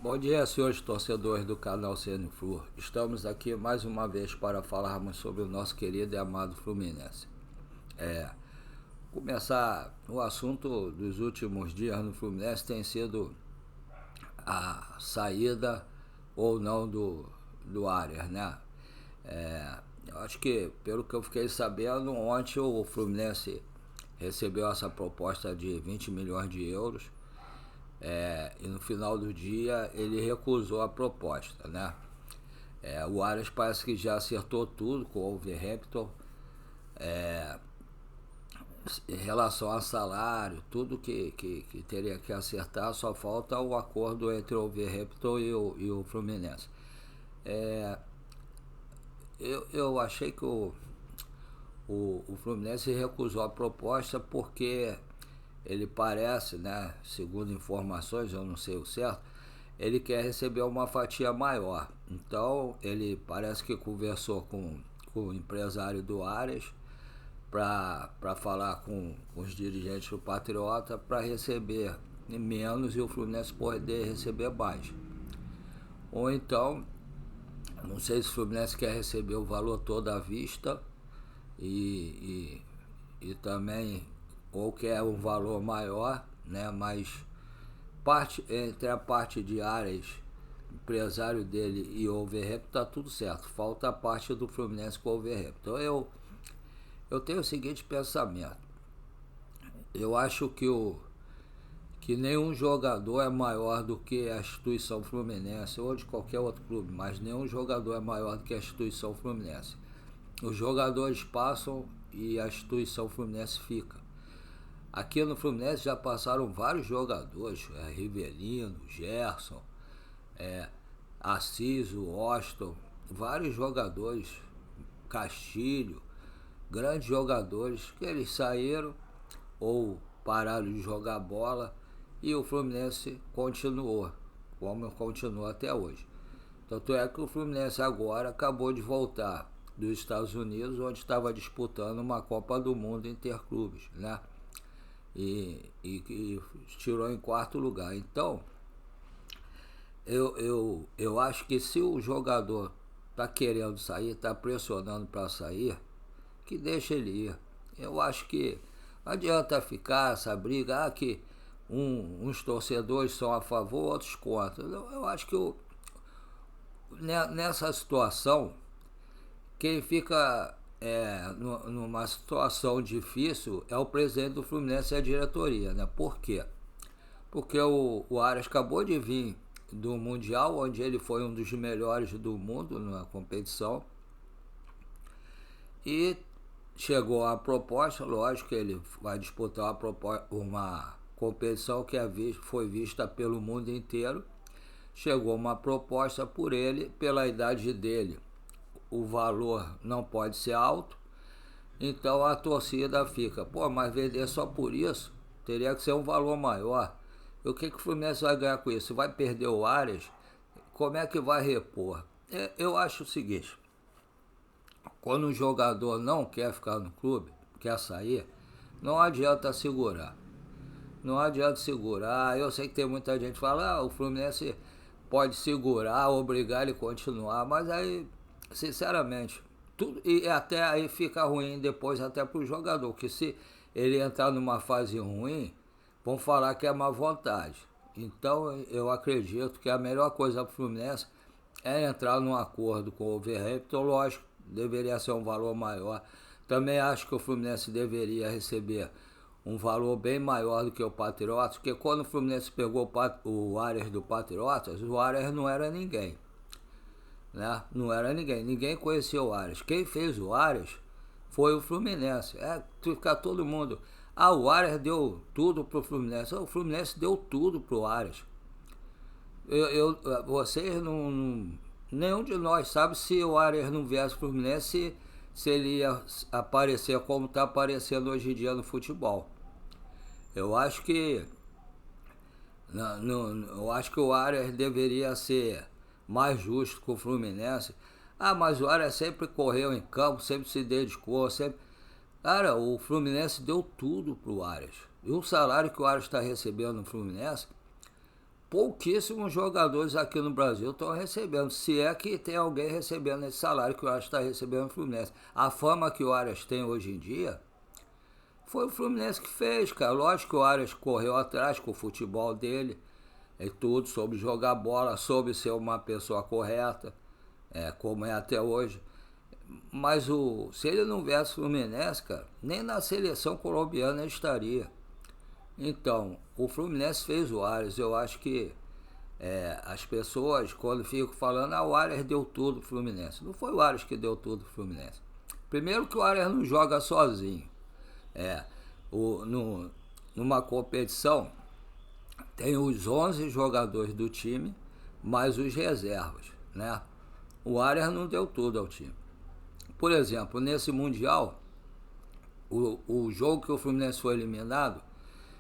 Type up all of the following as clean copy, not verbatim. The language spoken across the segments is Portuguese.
Bom dia, senhores torcedores do canal CNFlu. Estamos aqui mais uma vez para falarmos sobre o nosso querido e amado Fluminense. Começar o assunto dos últimos dias no Fluminense tem sido a saída ou não do Arias, né? Eu acho que, pelo que eu fiquei sabendo, ontem o Fluminense recebeu essa proposta de 20 milhões de euros. E no final do dia ele recusou a proposta, né? O Arias parece que já acertou tudo com o Wolverhampton, em relação a salário, tudo que teria que acertar, só falta o acordo entre o Wolverhampton e o Fluminense. Eu achei que o Fluminense recusou a proposta porque ele parece, né, segundo informações, eu não sei o certo, ele quer receber uma fatia maior. Então ele parece que conversou com o empresário do Arias para falar com os dirigentes do Patriota para receber menos e o Fluminense poder receber mais. Ou então, não sei se o Fluminense quer receber o valor todo à vista e também ou quer um valor maior, né? Mas entre a parte de Arias, empresário dele, e o Wolverhampton tá tudo certo. Falta a parte do Fluminense com o Wolverhampton. Então eu tenho o seguinte pensamento. Eu acho que nenhum jogador é maior do que a instituição Fluminense ou de qualquer outro clube, mas nenhum jogador é maior do que a instituição Fluminense. Os jogadores passam e a instituição Fluminense fica. Aqui no Fluminense já passaram vários jogadores, Rivelino, Gerson, Assis, Washington, vários jogadores, Castilho, grandes jogadores que eles saíram ou pararam de jogar bola e o Fluminense continuou, como continua até hoje. Tanto é que o Fluminense agora acabou de voltar dos Estados Unidos, onde estava disputando uma Copa do Mundo Interclubes, né? E tirou em quarto lugar. Então, eu acho que se o jogador está querendo sair, está pressionando para sair, que deixa ele ir. Eu acho que não adianta ficar essa briga, que uns torcedores são a favor, outros contra. Eu acho que nessa situação, quem fica numa situação difícil é o presidente do Fluminense e a diretoria, né? Por quê? Porque o Arias acabou de vir do Mundial, onde ele foi um dos melhores do mundo na competição, e chegou a proposta. Lógico que ele vai disputar uma competição que foi vista pelo mundo inteiro. Chegou uma proposta por ele, pela idade dele, o valor não pode ser alto, então a torcida fica, mas vender só por isso teria que ser um valor maior. E o que o Fluminense vai ganhar com isso? Vai perder o Arias? Como é que vai repor? Eu acho o seguinte: quando um jogador não quer ficar no clube, quer sair, não adianta segurar. Não adianta segurar. Eu sei que tem muita gente que fala, o Fluminense pode segurar, obrigar ele a continuar, mas aí, sinceramente, tudo, e até aí fica ruim depois até pro jogador, que se ele entrar numa fase ruim, vão falar que é má vontade. Então eu acredito que a melhor coisa pro Fluminense é entrar num acordo com o Wolverhampton. Lógico, deveria ser um valor maior. Também acho que o Fluminense deveria receber um valor bem maior do que o Patriotas, porque quando o Fluminense pegou o Arias do Patriotas, o Arias não era ninguém, né? Não era ninguém, ninguém conhecia o Arias. Quem fez o Arias foi o Fluminense. Fica todo mundo, o Arias deu tudo pro Fluminense. O Fluminense deu tudo pro Arias. Vocês não, nenhum de nós sabe se o Arias não viesse pro Fluminense, se ele ia aparecer como está aparecendo hoje em dia no futebol. Eu acho que eu acho que o Arias deveria ser mais justo com o Fluminense. Mas o Arias sempre correu em campo, sempre se dedicou, sempre. Cara, o Fluminense deu tudo pro Arias. E o salário que o Arias está recebendo no Fluminense, pouquíssimos jogadores aqui no Brasil estão recebendo. Se é que tem alguém recebendo esse salário que o Arias está recebendo no Fluminense. A fama que o Arias tem hoje em dia foi o Fluminense que fez, cara. Lógico que o Arias correu atrás com o futebol dele e tudo, soube jogar bola, soube ser uma pessoa correta, como é até hoje. Mas se ele não viesse o Fluminense, cara, nem na seleção colombiana ele estaria. Então, o Fluminense fez o Arias. Eu acho que as pessoas, quando ficam falando, o Arias deu tudo pro Fluminense. Não foi o Arias que deu tudo pro Fluminense. Primeiro que o Arias não joga sozinho. Numa competição, tem os 11 jogadores do time, mais os reservas, né? O Arias não deu tudo ao time. Por exemplo, nesse Mundial, o jogo que o Fluminense foi eliminado,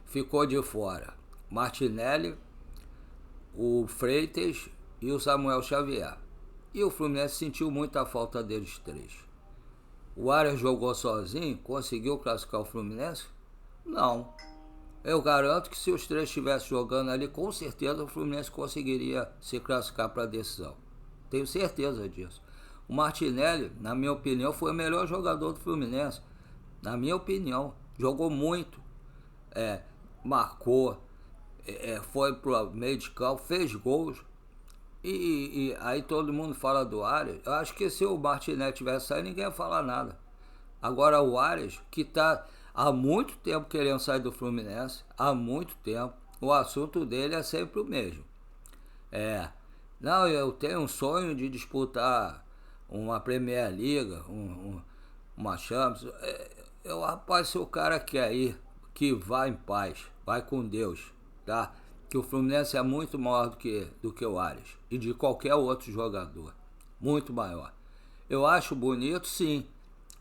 ficou de fora Martinelli, o Freitas e o Samuel Xavier. E o Fluminense sentiu muita falta deles três. O Arias jogou sozinho, conseguiu classificar o Fluminense? Não. Eu garanto que se os três estivessem jogando ali, com certeza o Fluminense conseguiria se classificar para a decisão. Tenho certeza disso. O Martinelli, na minha opinião, foi o melhor jogador do Fluminense. Na minha opinião, jogou muito. Marcou, foi pro meio de campo, fez gols. E aí todo mundo fala do Arias. Eu acho que se o Martinelli tivesse saído, ninguém ia falar nada. Agora o Arias, que está há muito tempo querendo sair do Fluminense, há muito tempo, o assunto dele é sempre o mesmo. Não, eu tenho um sonho de disputar uma Premier League, uma Champions. Rapaz, se o cara quer ir, que vá em paz, vai com Deus, tá? Que o Fluminense é muito maior do que o Arias e de qualquer outro jogador, muito maior. Eu acho bonito, sim,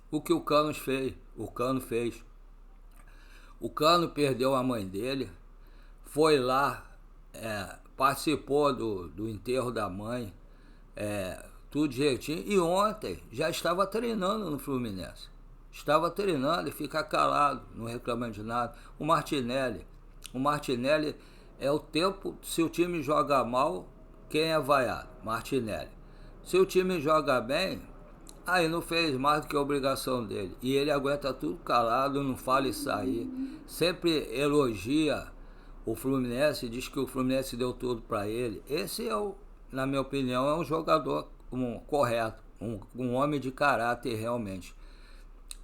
o que o Cano fez. O Cano perdeu a mãe dele, foi lá, participou do enterro da mãe, tudo direitinho, e ontem já estava treinando no Fluminense. Estava treinando e fica calado, não reclama de nada. O Martinelli é o tempo, se o time joga mal, quem é vaiado? Martinelli. Se o time joga bem, aí não fez mais do que a obrigação dele. E ele aguenta tudo calado, não fala isso aí. Sempre elogia o Fluminense, diz que o Fluminense deu tudo para ele. Esse na minha opinião, é um jogador correto, um homem de caráter realmente.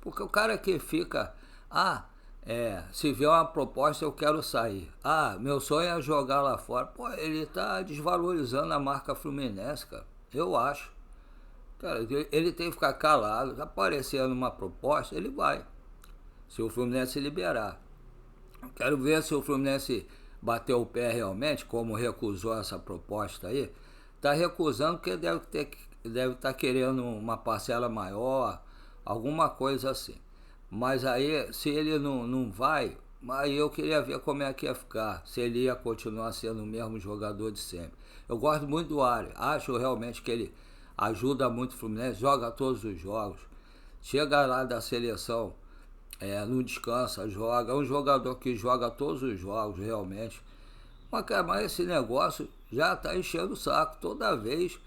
Porque o cara que fica, se vier uma proposta eu quero sair. Meu sonho é jogar lá fora. Pô, ele tá desvalorizando a marca Fluminense, cara. Eu acho. Cara, ele tem que ficar calado. Aparecendo uma proposta, ele vai. Se o Fluminense liberar. Quero ver se o Fluminense bateu o pé realmente, como recusou essa proposta aí. Tá recusando porque deve estar querendo uma parcela maior, alguma coisa assim. Mas aí, se ele não vai, aí eu queria ver como é que ia ficar, se ele ia continuar sendo o mesmo jogador de sempre. Eu gosto muito do Arias, acho realmente que ele ajuda muito o Fluminense, joga todos os jogos, chega lá da seleção, não descansa, joga, é um jogador que joga todos os jogos realmente. Mas, cara, mas esse negócio já tá enchendo o saco toda vez.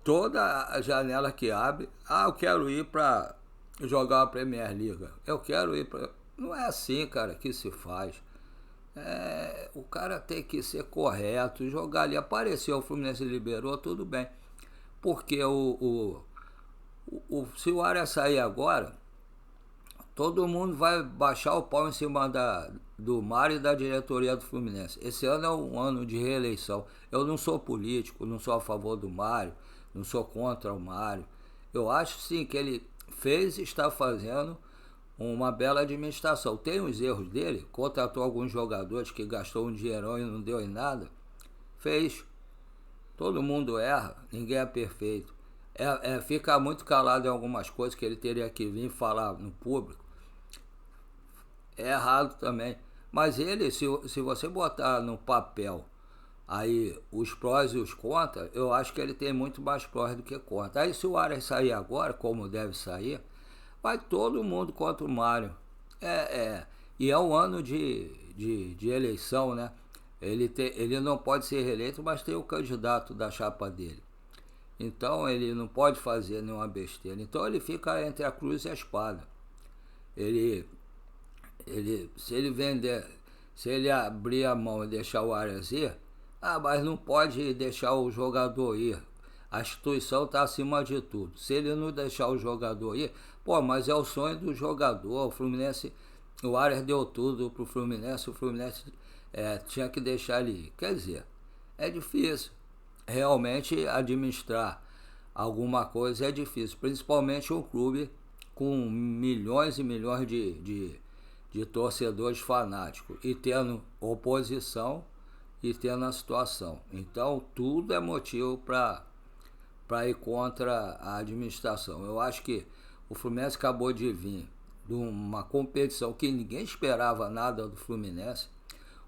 Toda a janela que abre, eu quero ir para jogar a Premier League. Eu quero ir para... Não é assim, cara, que se faz. O cara tem que ser correto, jogar ali. Apareceu, o Fluminense liberou, tudo bem. Porque se o Arias sair agora, todo mundo vai baixar o pau em cima do Mário e da diretoria do Fluminense. Esse ano é um ano de reeleição. Eu não sou político, não sou a favor do Mário, não sou contra o Mário. Eu acho sim que ele fez e está fazendo uma bela administração. Tem os erros dele, contratou alguns jogadores que gastou um dinheirão e não deu em nada. Fez. Todo mundo erra, ninguém é perfeito. Fica muito calado em algumas coisas que ele teria que vir falar no público. É errado também. Mas ele, se você botar no papel aí os prós e os contras, eu acho que ele tem muito mais prós do que contras. Aí se o Arias sair agora, como deve sair, vai todo mundo contra o Mário. E é um ano de eleição, né? Ele não pode ser reeleito, mas tem o candidato da chapa dele. Então ele não pode fazer nenhuma besteira. Então ele fica entre a cruz e a espada. Ele, se ele vender, se ele abrir a mão e deixar o Arias ir, mas não pode deixar o jogador ir. A instituição está acima de tudo. Se ele não deixar o jogador ir, mas é o sonho do jogador. O Fluminense, o Arias deu tudo pro Fluminense, o Fluminense tinha que deixar ele ir. Quer dizer, é difícil. Realmente administrar alguma coisa é difícil, principalmente um clube com milhões e milhões de torcedores fanáticos e tendo oposição e tendo a situação. Então tudo é motivo para ir contra a administração. Eu acho que o Fluminense acabou de vir de uma competição que ninguém esperava nada do Fluminense.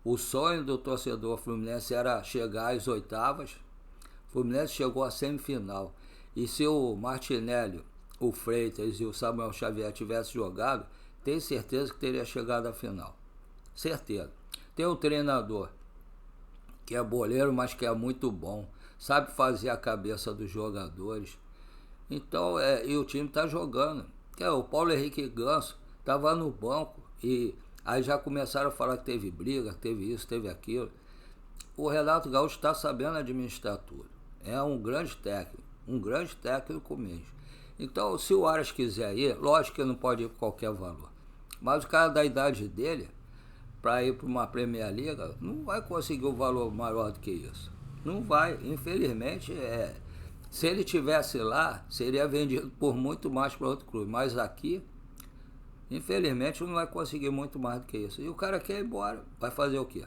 O sonho do torcedor fluminense era chegar às oitavas. O Fluminense chegou à semifinal. E se o Martinelli, o Freitas e o Samuel Xavier tivessem jogado, tenho certeza que teria chegado à final. Certeza. Tem um treinador que é boleiro, mas que é muito bom. Sabe fazer a cabeça dos jogadores. Então, e o time está jogando. O Paulo Henrique Ganso estava no banco e aí já começaram a falar que teve briga, teve isso, teve aquilo. O Renato Gaúcho está sabendo administrar tudo. É um grande técnico mesmo. Então, se o Arias quiser ir, lógico que não pode ir por qualquer valor. Mas o cara da idade dele, para ir para uma Premier League, não vai conseguir um valor maior do que isso. Não vai, infelizmente. Se ele tivesse lá, seria vendido por muito mais para outro clube. Mas aqui, infelizmente, não vai conseguir muito mais do que isso. E o cara quer ir embora, vai fazer o quê?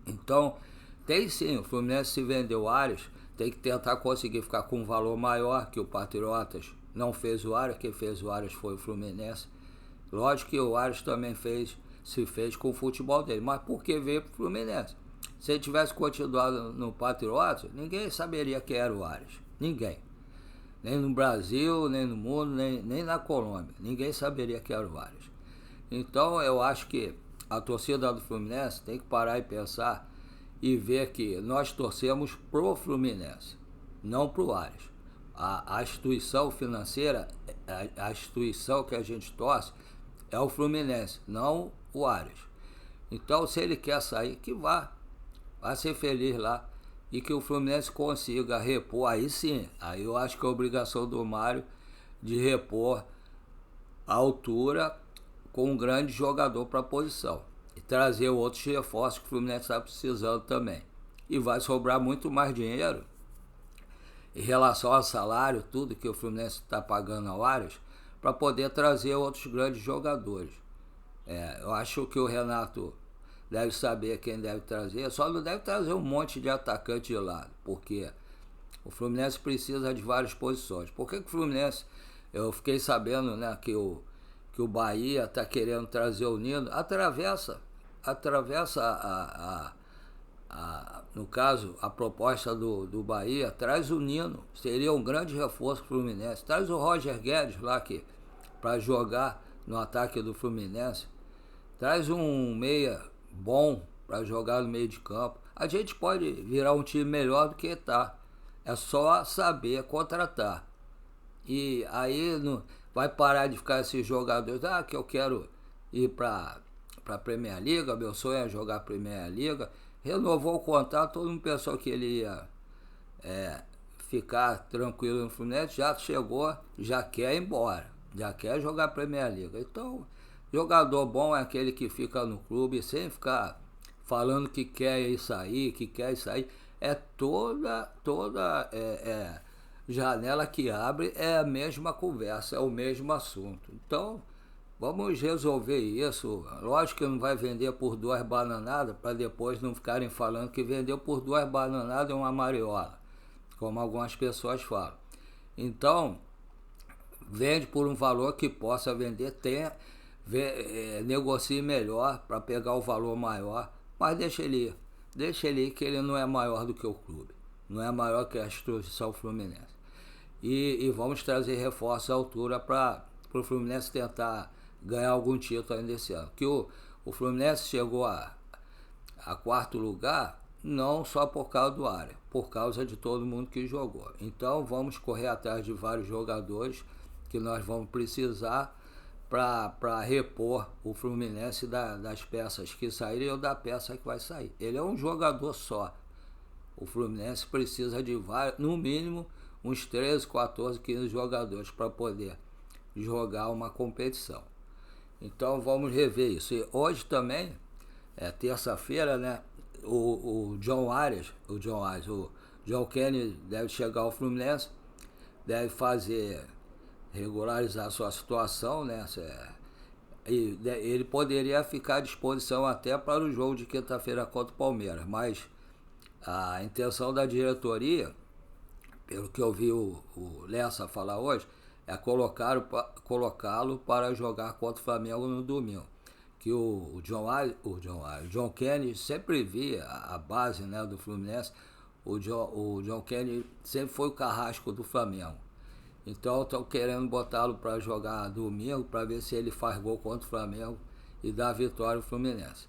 Então, tem sim, o Fluminense se vendeu o Arias, tem que tentar conseguir ficar com um valor maior, que o Patriotas não fez o Arias, quem fez o Arias foi o Fluminense. Lógico que o Arias também se fez com o futebol dele, mas por que veio para o Fluminense? Se ele tivesse continuado no Patriotas, ninguém saberia quem era o Arias. Ninguém. Nem no Brasil, nem no mundo, nem na Colômbia. Ninguém saberia quem era o Arias. Então eu acho que a torcida do Fluminense tem que parar e pensar e ver que nós torcemos pro Fluminense, não pro Arias. A instituição financeira, a instituição que a gente torce é o Fluminense, não o Arias. Então, se ele quer sair, que vá ser feliz lá e que o Fluminense consiga repor. Aí sim, aí eu acho que é a obrigação do Mário de repor a altura com um grande jogador para a posição e trazer outros reforços que o Fluminense está precisando também. E vai sobrar muito mais dinheiro em relação ao salário, tudo que o Fluminense está pagando ao Arias, para poder trazer outros grandes jogadores. Eu acho que o Renato deve saber quem deve trazer, só não deve trazer um monte de atacante de lado, porque o Fluminense precisa de várias posições. Por que o Fluminense, eu fiquei sabendo, né, que o Bahia está querendo trazer o Nino, atravessa no caso, a proposta do Bahia, traz o Nino, seria um grande reforço para o Fluminense, traz o Roger Guedes lá para jogar no ataque do Fluminense, traz um meia bom para jogar no meio de campo. A gente pode virar um time melhor do que está. É só saber contratar. E aí vai parar de ficar esses jogadores, que eu quero ir para a Premier League, meu sonho é jogar a Premier League. Renovou o contrato, todo mundo pensou que ele ia ficar tranquilo no Fluminense, já chegou, já quer ir embora, já quer jogar a Premier League. Então, jogador bom é aquele que fica no clube sem ficar falando que quer ir sair, que quer ir sair. É toda janela que abre, é a mesma conversa, é o mesmo assunto. Então, vamos resolver isso. Lógico que não vai vender por 2 bananadas, para depois não ficarem falando que vendeu por 2 bananadas uma mariola, como algumas pessoas falam. Então, vende por um valor que possa vender, negocie melhor para pegar o valor maior, mas deixa ele ir. Deixa ele ir, que ele não é maior do que o clube, não é maior que a instituição Fluminense. E vamos trazer reforço à altura para o Fluminense tentar ganhar algum título ainda esse ano. Que o Fluminense chegou a a quarto lugar, não só por causa do Arias, por causa de todo mundo que jogou. Então vamos correr atrás de vários jogadores que nós vamos precisar para repor o Fluminense das peças que saíram ou da peça que vai sair. Ele é um jogador só. O Fluminense precisa de vários, no mínimo uns 13, 14, 15 jogadores para poder jogar uma competição. Então vamos rever isso. E hoje também, terça-feira, né? O John Kennedy deve chegar ao Fluminense, deve regularizar a sua situação, né? E ele poderia ficar à disposição até para o jogo de quinta-feira contra o Palmeiras, mas a intenção da diretoria, pelo que eu vi o Lessa falar hoje, é colocá-lo para jogar contra o Flamengo no domingo. Que o John Kennedy sempre via a base, né, do Fluminense. O John Kennedy sempre foi o carrasco do Flamengo. Então estão querendo botá-lo para jogar domingo para ver se ele faz gol contra o Flamengo e dá vitória ao Fluminense.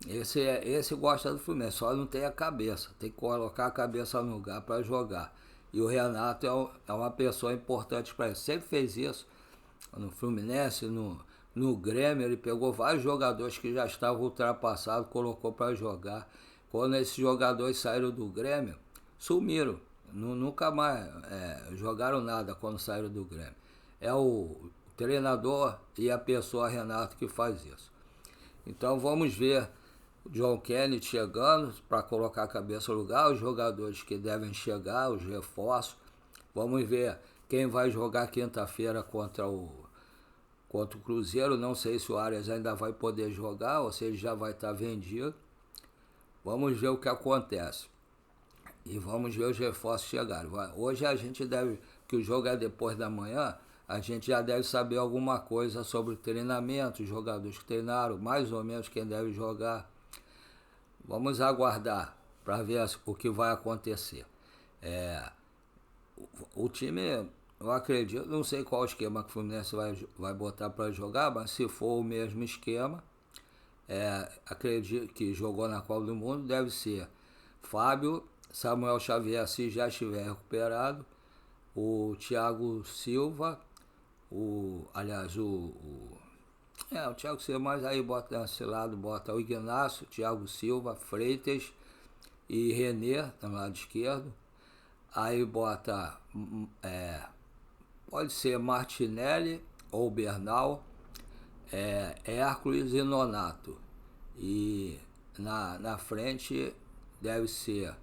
Esse gosta do Fluminense, só não tem a cabeça. Tem que colocar a cabeça no lugar para jogar. E o Renato é uma pessoa importante para ele. Sempre fez isso no Fluminense, no Grêmio. Ele pegou vários jogadores que já estavam ultrapassados, colocou para jogar. Quando esses jogadores saíram do Grêmio, sumiram. Nunca mais jogaram nada quando saíram do Grêmio. É o treinador e a pessoa Renato que faz isso. Então vamos ver o John Kennedy chegando para colocar a cabeça no lugar, os jogadores que devem chegar, os reforços. Vamos ver quem vai jogar quinta-feira contra o Cruzeiro. Não sei se o Arias ainda vai poder jogar ou se ele já vai estar vendido. Vamos ver o que acontece. E vamos ver os reforços chegarem. Hoje a gente deve, que o jogo é depois da manhã, a gente já deve saber alguma coisa sobre o treinamento, os jogadores que treinaram, mais ou menos quem deve jogar. Vamos aguardar para ver o que vai acontecer. O time, eu acredito, não sei qual esquema que o Fluminense vai botar para jogar, mas se for o mesmo esquema, acredito que jogou na Copa do Mundo, deve ser Fábio, Samuel Xavier, se já estiver recuperado, o Thiago Silva, o Thiago Silva, mas aí bota nesse lado, bota o Ignacio, Thiago Silva, Freitas e René no lado esquerdo. Aí bota, pode ser Martinelli ou Bernal, Hércules e Nonato. E na frente deve ser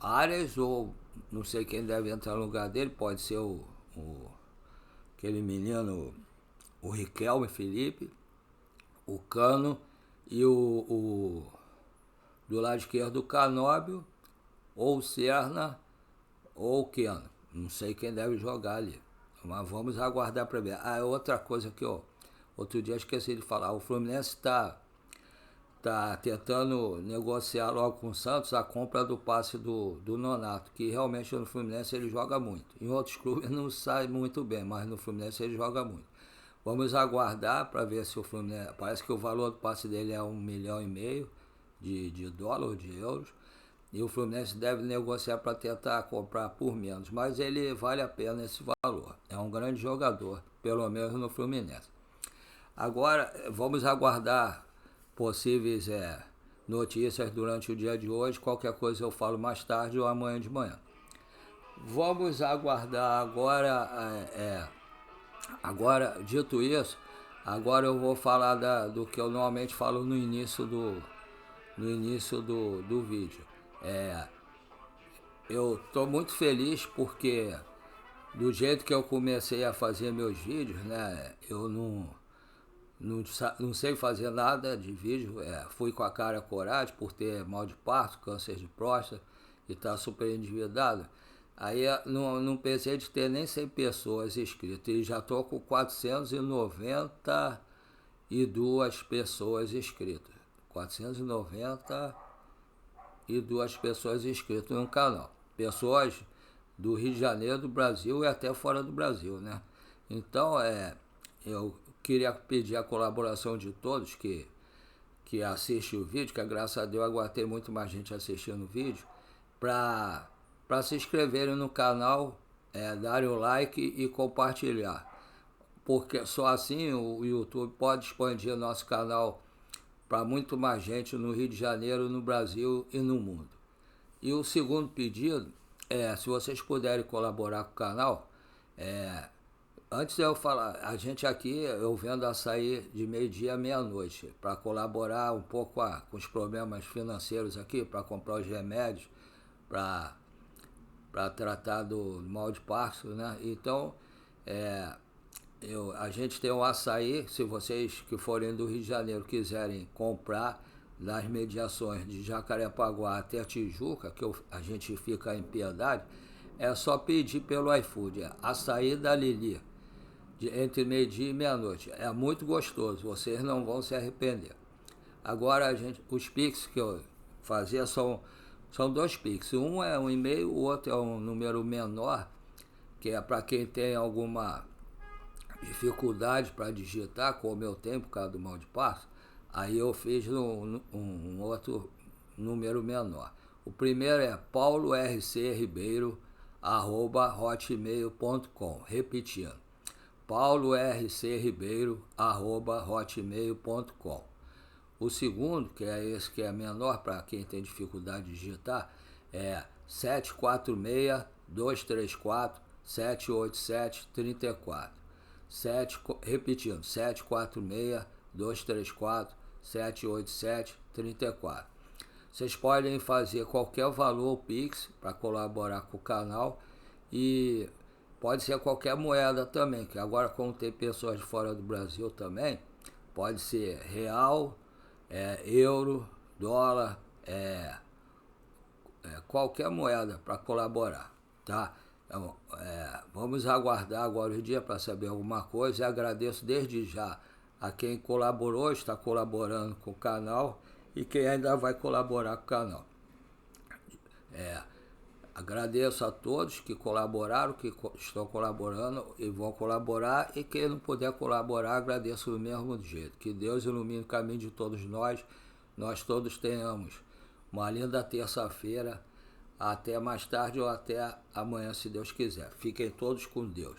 Arias, ou não sei quem deve entrar no lugar dele, pode ser aquele menino, o Riquelme Felipe, o Cano e do lado esquerdo o Canóbio, ou o Serna, ou o Keno. Não sei quem deve jogar ali, mas vamos aguardar para ver. Outra coisa que outro dia esqueci de falar, o Fluminense está tentando negociar logo com o Santos a compra do passe do Nonato, que realmente no Fluminense ele joga muito. Em outros clubes não sai muito bem, mas no Fluminense ele joga muito. Vamos aguardar para ver se o Fluminense... Parece que o valor do passe dele é 1,5 milhão de dólares, de euros, e o Fluminense deve negociar para tentar comprar por menos, mas ele vale a pena esse valor. É um grande jogador, pelo menos no Fluminense. Agora, vamos aguardar possíveis notícias durante o dia de hoje. Qualquer coisa eu falo mais tarde ou amanhã de manhã. Vamos aguardar agora, dito isso, agora eu vou falar do que eu normalmente falo no início do vídeo. Eu estou muito feliz porque do jeito que eu comecei a fazer meus vídeos, né, eu não sei fazer nada de vídeo, fui com a cara e a coragem por ter mal de parto, câncer de próstata e estar super endividado. Aí não pensei de ter nem 100 pessoas inscritas e já estou com 492 pessoas inscritas. 492 pessoas inscritas no canal. Pessoas do Rio de Janeiro, do Brasil e até fora do Brasil, né? Então, eu queria pedir a colaboração de todos que que assiste o vídeo, que graças a Deus agora tem muito mais gente assistindo o vídeo, para se inscreverem no canal, darem o like e compartilhar. Porque só assim o YouTube pode expandir nosso canal para muito mais gente no Rio de Janeiro, no Brasil e no mundo. E o segundo pedido se vocês puderem colaborar com o canal, antes de eu falar, a gente aqui, eu vendo açaí de meio-dia à meia-noite, para colaborar um pouco com os problemas financeiros aqui, para comprar os remédios, para tratar do mal de Parkinson, né? Então, a gente tem um açaí, se vocês que forem do Rio de Janeiro quiserem comprar nas mediações de Jacarepaguá até Tijuca, que a gente fica em Piedade, é só pedir pelo iFood, açaí da Lili, entre meio-dia e meia-noite. É muito gostoso, vocês não vão se arrepender. Agora, os Pix que eu fazia são 2 Pix. Um é um e-mail, o outro é um número menor, que é para quem tem alguma dificuldade para digitar, como eu tenho por causa do mal de Parkinson. Aí eu fiz um outro número menor. O primeiro é paulorcribeiro@hotmail.com. Repetindo, paulorcribeiro@hotmail.com. O segundo, que é esse que é menor para quem tem dificuldade de digitar, é 746-234-787-34. Repetindo, 746-234-787-34. Vocês podem fazer qualquer valor Pix para colaborar com o canal e pode ser qualquer moeda também, que agora como tem pessoas de fora do Brasil também, pode ser real, euro, dólar, qualquer moeda para colaborar, tá? Então, vamos aguardar agora o dia para saber alguma coisa. E agradeço desde já a quem colaborou, está colaborando com o canal e quem ainda vai colaborar com o canal. Agradeço a todos que colaboraram, que estão colaborando e vão colaborar, e quem não puder colaborar, agradeço do mesmo jeito. Que Deus ilumine o caminho de todos nós todos tenhamos uma linda terça-feira. Até mais tarde ou até amanhã, se Deus quiser. Fiquem todos com Deus.